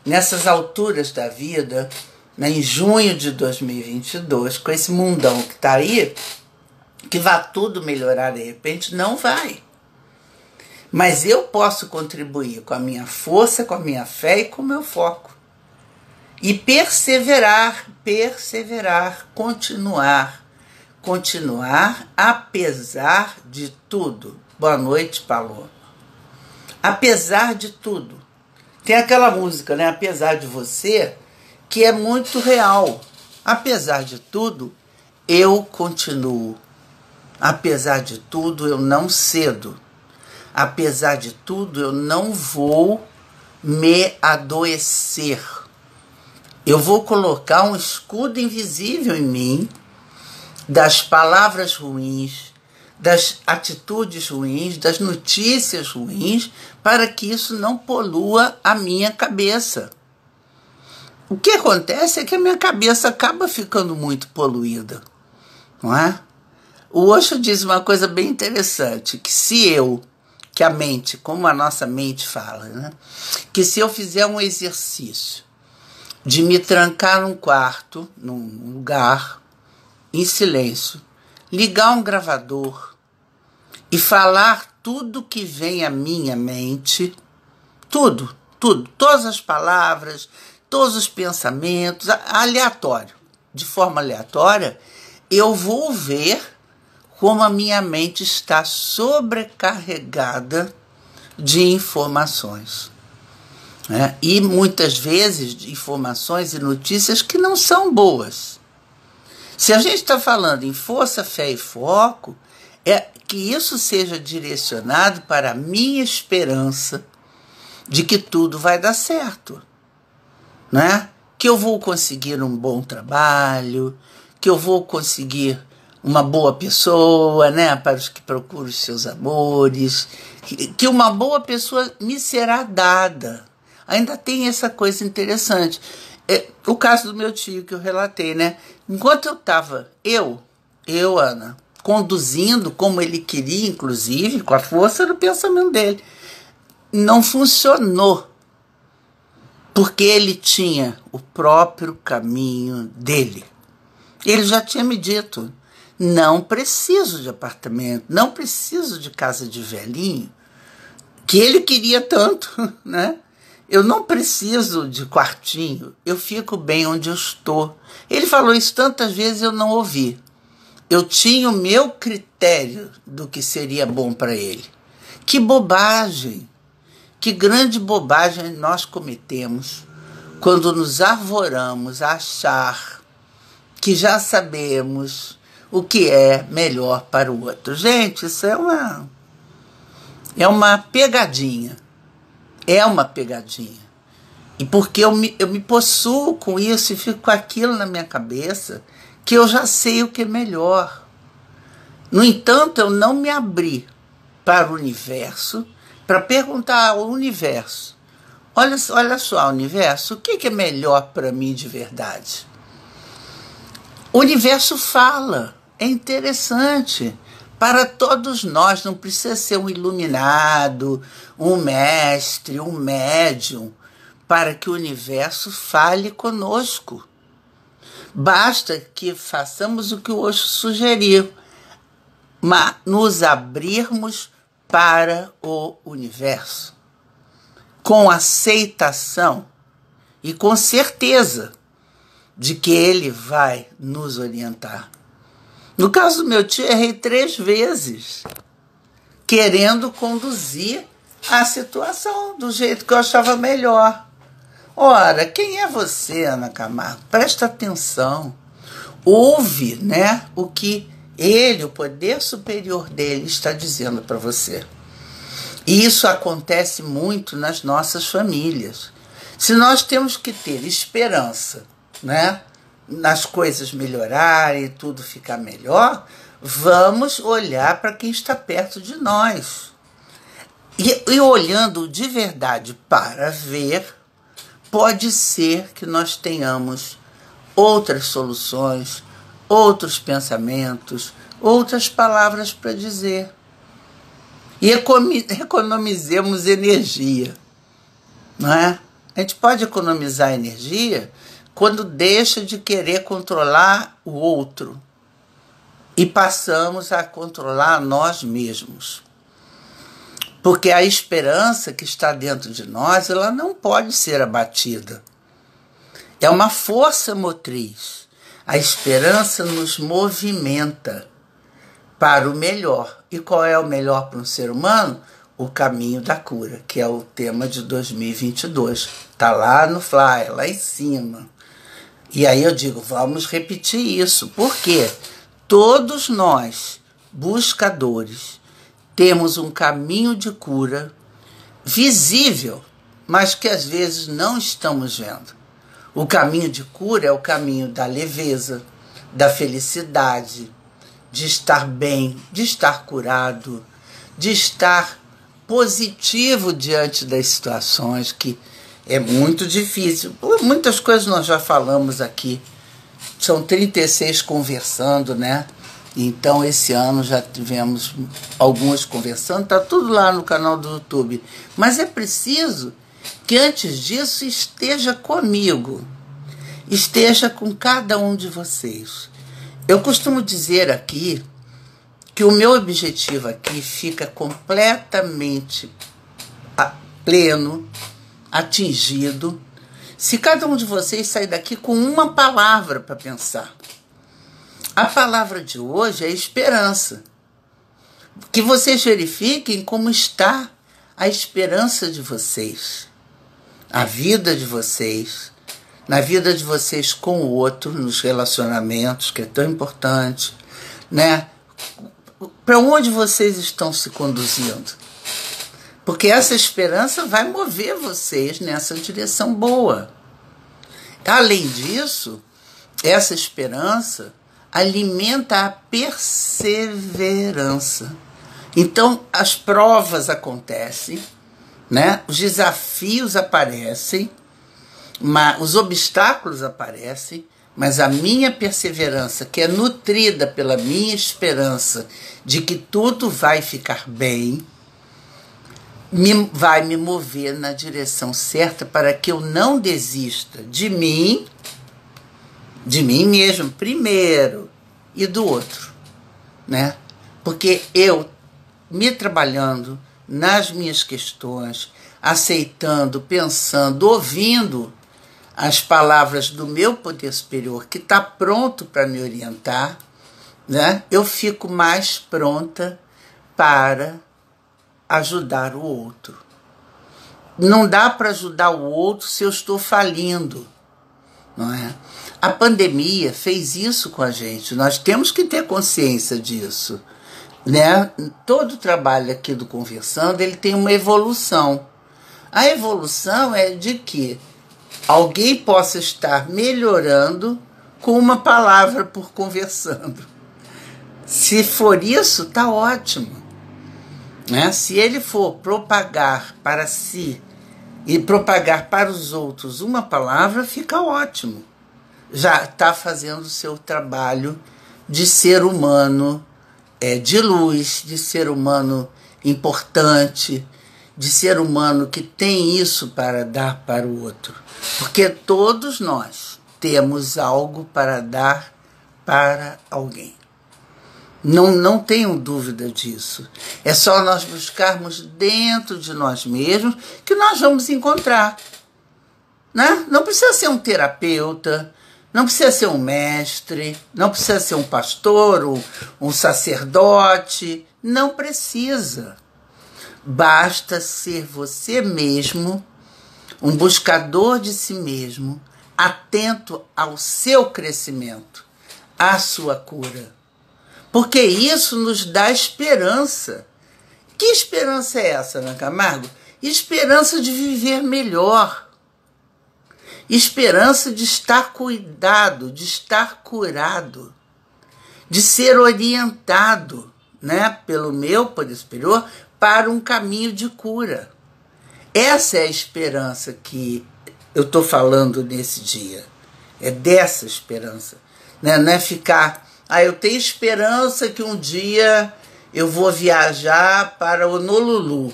nessas alturas da vida, né, em junho de 2022, com esse mundão que está aí, que vai tudo melhorar de repente. Não vai. Mas eu posso contribuir com a minha força, com a minha fé e com o meu foco. E perseverar, continuar apesar de tudo. Boa noite, Paloma. Apesar de tudo. Tem aquela música, né? Apesar de você, que é muito real. Apesar de tudo, eu continuo. Apesar de tudo, eu não cedo. Apesar de tudo, eu não vou me adoecer. Eu vou colocar um escudo invisível em mim das palavras ruins, das atitudes ruins, das notícias ruins, para que isso não polua a minha cabeça. O que acontece é que a minha cabeça acaba ficando muito poluída, não é? O Osho diz uma coisa bem interessante, que a mente, como a nossa mente fala, né? Que se eu fizer um exercício de me trancar num quarto, num lugar, em silêncio, ligar um gravador e falar tudo que vem à minha mente, tudo, todas as palavras, todos os pensamentos, aleatório, de forma aleatória, eu vou ver como a minha mente está sobrecarregada de informações, né? E muitas vezes de informações e notícias que não são boas. Se a gente está falando em força, fé e foco, é que isso seja direcionado para a minha esperança de que tudo vai dar certo, né? Que eu vou conseguir um bom trabalho, que eu vou conseguir uma boa pessoa, né, para os que procuram os seus amores, que uma boa pessoa me será dada. Ainda tem essa coisa interessante. O caso do meu tio que eu relatei, né? Enquanto eu estava, Ana, conduzindo como ele queria, inclusive, com a força do pensamento dele, não funcionou. Porque ele tinha o próprio caminho dele. Ele já tinha me dito, não preciso de apartamento, não preciso de casa de velhinho, que ele queria tanto, né? Eu não preciso de quartinho, eu fico bem onde eu estou. Ele falou isso tantas vezes, eu não ouvi. Eu tinha o meu critério do que seria bom para ele. Que bobagem, que grande bobagem nós cometemos quando nos arvoramos a achar que já sabemos o que é melhor para o outro. Gente, isso é uma pegadinha. É uma pegadinha. E porque eu me possuo com isso e fico com aquilo na minha cabeça, que eu já sei o que é melhor. No entanto, eu não me abri para o universo, para perguntar ao universo, olha só, universo, o que é melhor para mim de verdade? O universo fala, é interessante. Para todos nós, não precisa ser um iluminado, um mestre, um médium, para que o universo fale conosco. Basta que façamos o que o Osho sugeriu, mas nos abrirmos para o universo, com aceitação e com certeza de que ele vai nos orientar. No caso do meu tio, errei 3 vezes, querendo conduzir a situação do jeito que eu achava melhor. Ora, quem é você, Ana Camargo? Presta atenção. Ouve, né, o que ele, o poder superior dele, está dizendo para você. E isso acontece muito nas nossas famílias. Se nós temos que ter esperança, né, nas coisas melhorarem, tudo ficar melhor, vamos olhar para quem está perto de nós. E olhando de verdade para ver, pode ser que nós tenhamos outras soluções, outros pensamentos, outras palavras para dizer. E economizemos energia, não é? A gente pode economizar energia quando deixa de querer controlar o outro e passamos a controlar nós mesmos. Porque a esperança que está dentro de nós, ela não pode ser abatida. É uma força motriz. A esperança nos movimenta para o melhor. E qual é o melhor para um ser humano? O caminho da cura, que é o tema de 2022. Está lá no flyer, lá em cima. E aí eu digo, vamos repetir isso. Por quê? Todos nós, buscadores, temos um caminho de cura visível, mas que às vezes não estamos vendo. O caminho de cura é o caminho da leveza, da felicidade, de estar bem, de estar curado, de estar positivo diante das situações, que é muito difícil. Muitas coisas nós já falamos aqui. São 36 conversando, né? Então, esse ano já tivemos algumas conversando. Está tudo lá no canal do YouTube. Mas é preciso que antes disso esteja comigo. Esteja com cada um de vocês. Eu costumo dizer aqui que o meu objetivo aqui fica completamente pleno, atingido, se cada um de vocês sair daqui com uma palavra para pensar. A palavra de hoje é esperança. Que vocês verifiquem como está a esperança de vocês, a vida de vocês, na vida de vocês com o outro, nos relacionamentos, que é tão importante, né? Para onde vocês estão se conduzindo? Porque essa esperança vai mover vocês nessa direção boa. Além disso, essa esperança alimenta a perseverança. Então, as provas acontecem, né? Os desafios aparecem, os obstáculos aparecem, mas a minha perseverança, que é nutrida pela minha esperança de que tudo vai ficar bem, vai me mover na direção certa para que eu não desista de mim mesmo primeiro e do outro, né? Porque eu, me trabalhando nas minhas questões, aceitando, pensando, ouvindo as palavras do meu poder superior, que está pronto para me orientar, né? Eu fico mais pronta para ajudar o outro. Não dá para ajudar o outro se eu estou falindo, não é? A pandemia fez isso com a gente. Nós temos que ter consciência disso, né? Todo o trabalho aqui do Conversando, ele tem uma evolução. A evolução é de que alguém possa estar melhorando com uma palavra por conversando. Se for isso, tá ótimo, né? Se ele for propagar para si e propagar para os outros uma palavra, fica ótimo. Já está fazendo o seu trabalho de ser humano, de luz, de ser humano importante, de ser humano que tem isso para dar para o outro. Porque todos nós temos algo para dar para alguém. Não tenham dúvida disso. É só nós buscarmos dentro de nós mesmos que nós vamos encontrar, né? Não precisa ser um terapeuta, não precisa ser um mestre, não precisa ser um pastor, um sacerdote. Não precisa. Basta ser você mesmo, um buscador de si mesmo, atento ao seu crescimento, à sua cura. Porque isso nos dá esperança. Que esperança é essa, Ana Camargo? Esperança de viver melhor. Esperança de estar cuidado, de estar curado, de ser orientado, né, pelo meu poder superior para um caminho de cura. Essa é a esperança que eu estou falando nesse dia. É dessa esperança, né? Não é ficar... eu tenho esperança que um dia eu vou viajar para Honolulu.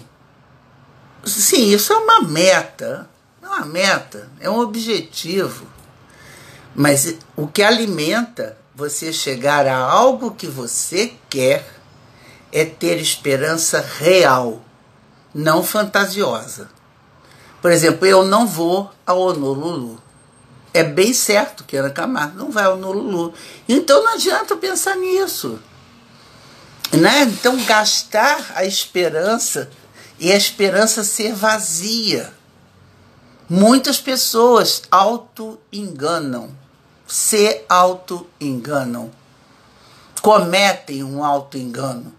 Sim, isso é uma meta. Não é uma meta, é um objetivo. Mas o que alimenta você chegar a algo que você quer é ter esperança real, não fantasiosa. Por exemplo, eu não vou a Honolulu. É bem certo que Ana Camargo não vai ao Honolulu. Então não adianta pensar nisso, né? Então gastar a esperança e a esperança ser vazia. Muitas pessoas auto-enganam, se auto-enganam, cometem um auto-engano.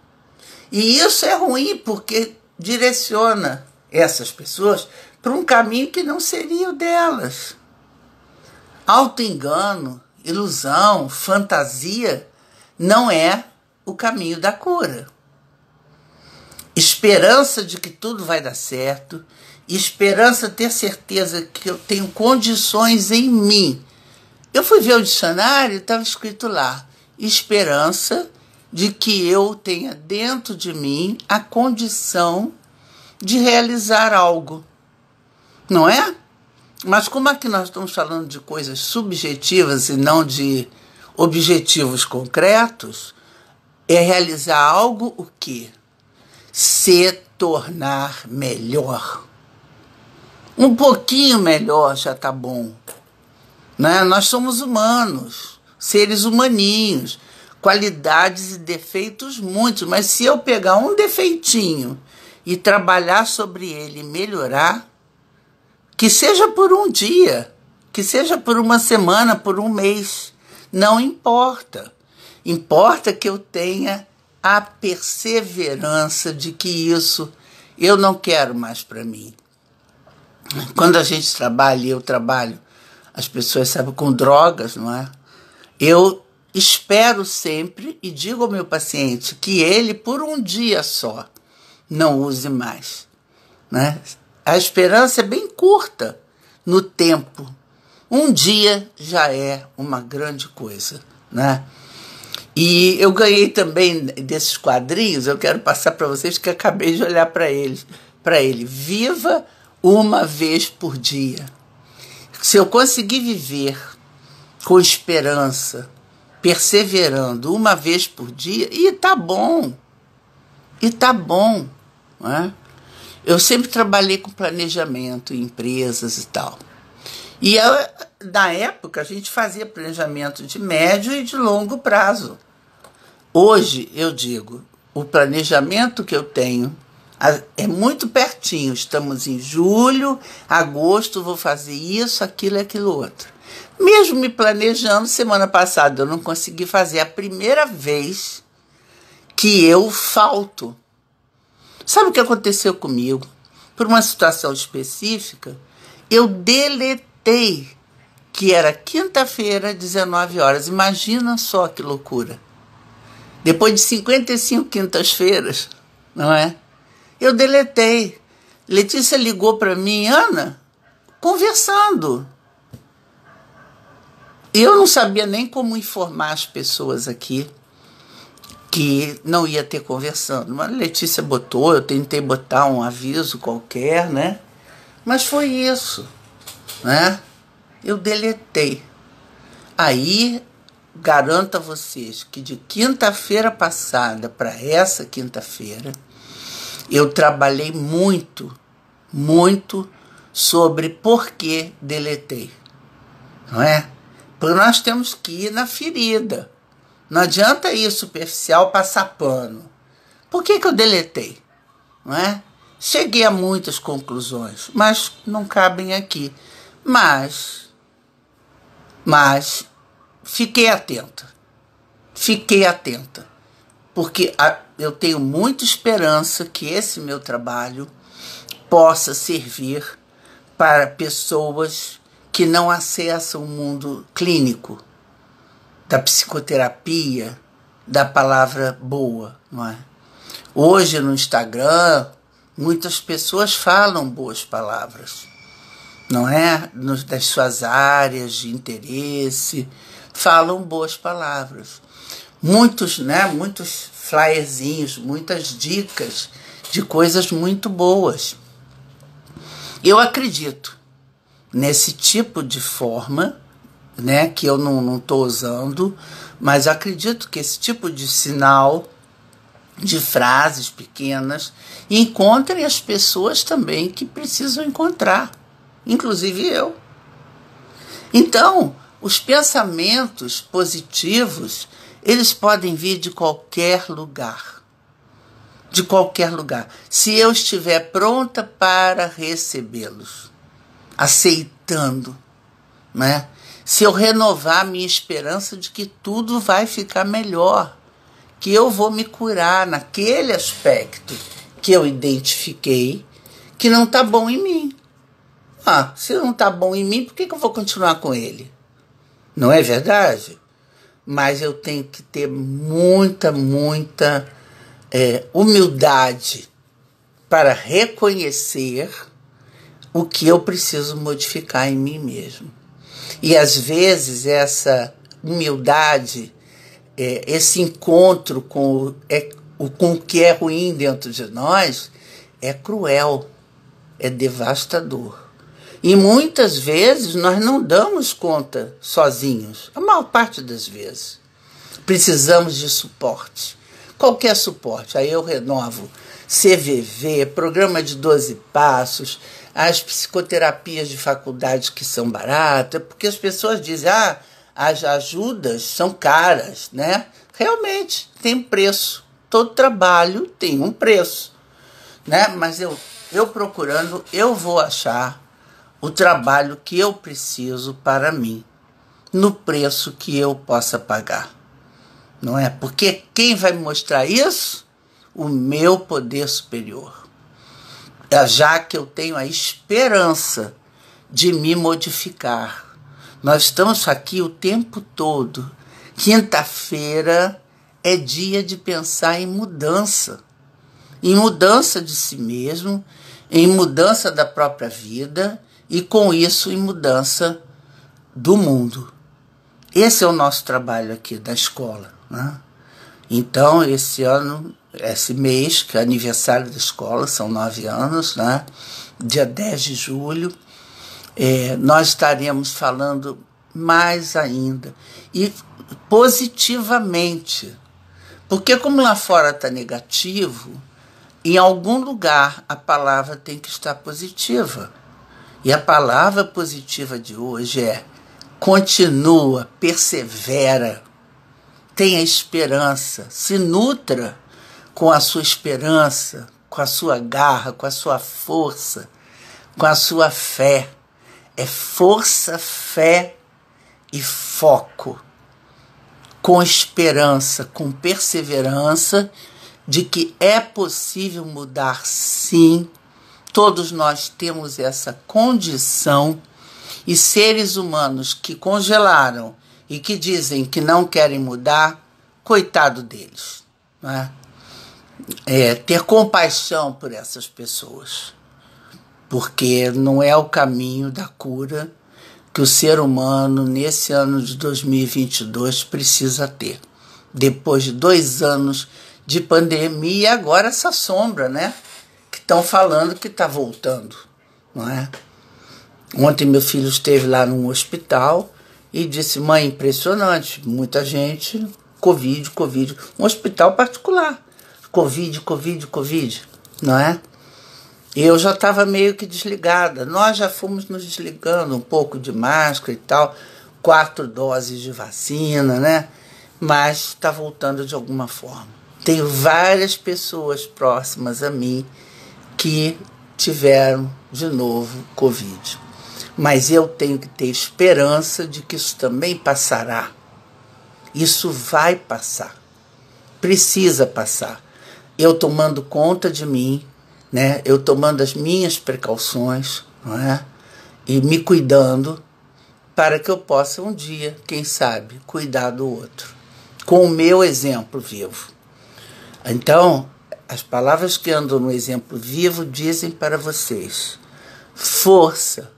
E isso é ruim porque direciona essas pessoas para um caminho que não seria o delas. Auto-engano, ilusão, fantasia não é o caminho da cura. Esperança de que tudo vai dar certo, esperança, ter certeza que eu tenho condições em mim. Eu fui ver o dicionário e estava escrito lá, esperança de que eu tenha dentro de mim a condição de realizar algo. Não é? Mas como aqui nós estamos falando de coisas subjetivas e não de objetivos concretos, é realizar algo o quê? Se tornar melhor. Um pouquinho melhor já tá bom. Né? Nós somos humanos, seres humaninhos, qualidades e defeitos muitos, mas se eu pegar um defeitinho e trabalhar sobre ele e melhorar, que seja por um dia, que seja por uma semana, por um mês, não importa. Importa que eu tenha a perseverança de que isso eu não quero mais para mim. Quando a gente trabalha, eu trabalho, as pessoas sabem, com drogas, não é? Eu espero sempre e digo ao meu paciente que ele, por um dia só, não use mais. Né? A esperança é bem curta no tempo. Um dia já é uma grande coisa. Né? E eu ganhei também desses quadrinhos, eu quero passar para vocês que acabei de olhar para ele. Viva uma vez por dia. Se eu conseguir viver com esperança, perseverando uma vez por dia, e tá bom. E tá bom. Né? Eu sempre trabalhei com planejamento em empresas e tal. E na época a gente fazia planejamento de médio e de longo prazo. Hoje eu digo, o planejamento que eu tenho é muito pertinho. Estamos em julho, agosto, vou fazer isso, aquilo e aquilo outro. Mesmo me planejando, semana passada eu não consegui fazer a primeira vez que eu falto. Sabe o que aconteceu comigo? Por uma situação específica, eu deletei que era quinta-feira, 19 horas. Imagina só que loucura. Depois de 55 quintas-feiras, não é? Eu deletei. Letícia ligou para mim, Ana, conversando. Eu não sabia nem como informar as pessoas aqui que não ia ter conversando. Mas a Letícia botou, eu tentei botar um aviso qualquer, né? Mas foi isso, né? Eu deletei. Aí, garanto a vocês que de quinta-feira passada para essa quinta-feira, eu trabalhei muito, muito sobre por que deletei, não é? Porque nós temos que ir na ferida. Não adianta ir superficial, passar pano. Por que eu deletei? Não é? Cheguei a muitas conclusões, mas não cabem aqui. Mas fiquei atenta. Fiquei atenta. Porque eu tenho muita esperança que esse meu trabalho possa servir para pessoas que não acessam o mundo clínico, da psicoterapia, da palavra boa, não é? Hoje no Instagram, muitas pessoas falam boas palavras, não é? Das suas áreas de interesse, falam boas palavras. Muitos flyerzinhos, muitas dicas de coisas muito boas. Eu acredito nesse tipo de forma, né, que eu não estou usando, mas acredito que esse tipo de sinal, de frases pequenas, encontrem as pessoas também que precisam encontrar, inclusive eu. Então, os pensamentos positivos, eles podem vir de qualquer lugar. De qualquer lugar. Se eu estiver pronta para recebê-los, aceitando, né? Se eu renovar a minha esperança de que tudo vai ficar melhor, que eu vou me curar naquele aspecto que eu identifiquei que não está bom em mim. Se não está bom em mim, por que eu vou continuar com ele? Não é verdade? Mas eu tenho que ter muita humildade para reconhecer o que eu preciso modificar em mim mesmo. E às vezes essa humildade, esse encontro com o que é ruim dentro de nós, é cruel, é devastador. E muitas vezes nós não damos conta sozinhos, a maior parte das vezes. Precisamos de suporte. qualquer suporte. Aí eu renovo CVV, programa de 12 passos, as psicoterapias de faculdade que são baratas, porque as pessoas dizem, as ajudas são caras, né? Realmente, tem preço. Todo trabalho tem um preço, né? Mas eu procurando, eu vou achar o trabalho que eu preciso para mim, no preço que eu possa pagar. Não é? Porque quem vai me mostrar isso? O meu poder superior. Já que eu tenho a esperança de me modificar. Nós estamos aqui o tempo todo. Quinta-feira é dia de pensar em mudança. Em mudança de si mesmo, em mudança da própria vida e, com isso, em mudança do mundo. Esse é o nosso trabalho aqui da escola, né? Então, esse mês, que é aniversário da escola, são 9 anos, né? Dia 10 de julho, nós estaremos falando mais ainda, e positivamente, porque como lá fora está negativo, em algum lugar a palavra tem que estar positiva. E a palavra positiva de hoje é: continua, persevera, tenha esperança, se nutra com a sua esperança, com a sua garra, com a sua força, com a sua fé. É força, fé e foco, com esperança, com perseverança, de que é possível mudar, sim. Todos nós temos essa condição, e seres humanos que congelaram e que dizem que não querem mudar, coitado deles, não é? Ter compaixão por essas pessoas, porque não é o caminho da cura que o ser humano, nesse ano de 2022, precisa ter. Depois de 2 anos de pandemia, e agora essa sombra, né? Que estão falando que está voltando, não é? Ontem meu filho esteve lá num hospital e disse: mãe, impressionante, muita gente, Covid, um hospital particular, Covid, não é? Eu já estava meio que desligada, nós já fomos nos desligando um pouco de máscara e tal, 4 doses de vacina, né? Mas está voltando de alguma forma. Tenho várias pessoas próximas a mim que tiveram de novo Covid. Mas eu tenho que ter esperança de que isso também passará. Isso vai passar. Precisa passar. Eu tomando conta de mim, né? Eu tomando as minhas precauções, não é? E me cuidando para que eu possa um dia, quem sabe, cuidar do outro. Com o meu exemplo vivo. Então, as palavras que andam no exemplo vivo dizem para vocês: força.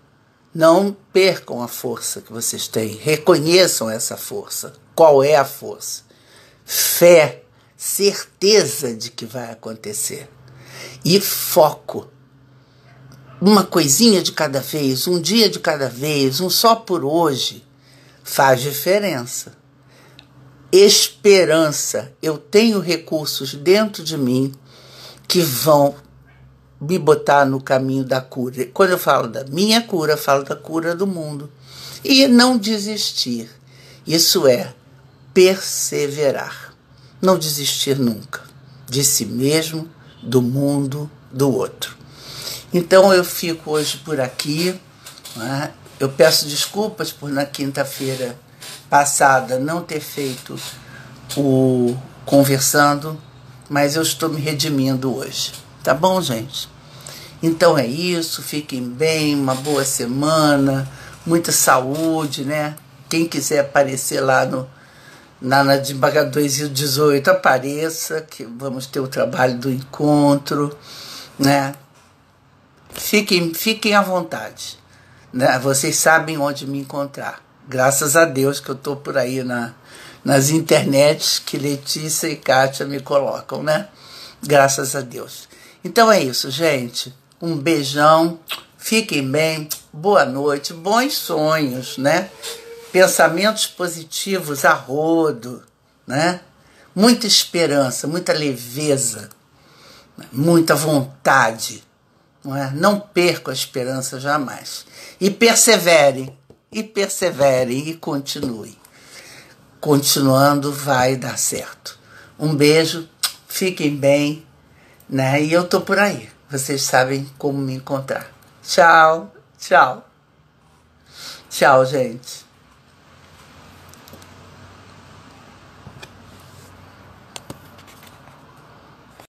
Não percam a força que vocês têm. Reconheçam essa força. Qual é a força? Fé, certeza de que vai acontecer. E foco. Uma coisinha de cada vez, um dia de cada vez, um só por hoje, faz diferença. Esperança. Eu tenho recursos dentro de mim que vão me botar no caminho da cura. Quando eu falo da minha cura, eu falo da cura do mundo. E não desistir. Isso é perseverar. Não desistir nunca. De si mesmo, do mundo, do outro. Então eu fico hoje por aqui, né? Eu peço desculpas por na quinta-feira passada não ter feito o conversando, mas eu estou me redimindo hoje. Tá bom, gente? Então é isso, fiquem bem, uma boa semana, muita saúde, né? Quem quiser aparecer lá na Desembargador 18, apareça, que vamos ter o trabalho do encontro, né? Fiquem à vontade, né? Vocês sabem onde me encontrar. Graças a Deus que eu estou por aí nas internets que Letícia e Kátia me colocam, né? Graças a Deus. Então é isso, gente. Um beijão, fiquem bem, boa noite, bons sonhos, né? Pensamentos positivos a rodo, né? muita esperança, muita leveza, muita vontade. Não é? Não percam a esperança jamais. E perseverem, e continuem. Continuando vai dar certo. Um beijo, fiquem bem, né? E eu tô por aí. Vocês sabem como me encontrar. Tchau, tchau. Tchau, gente.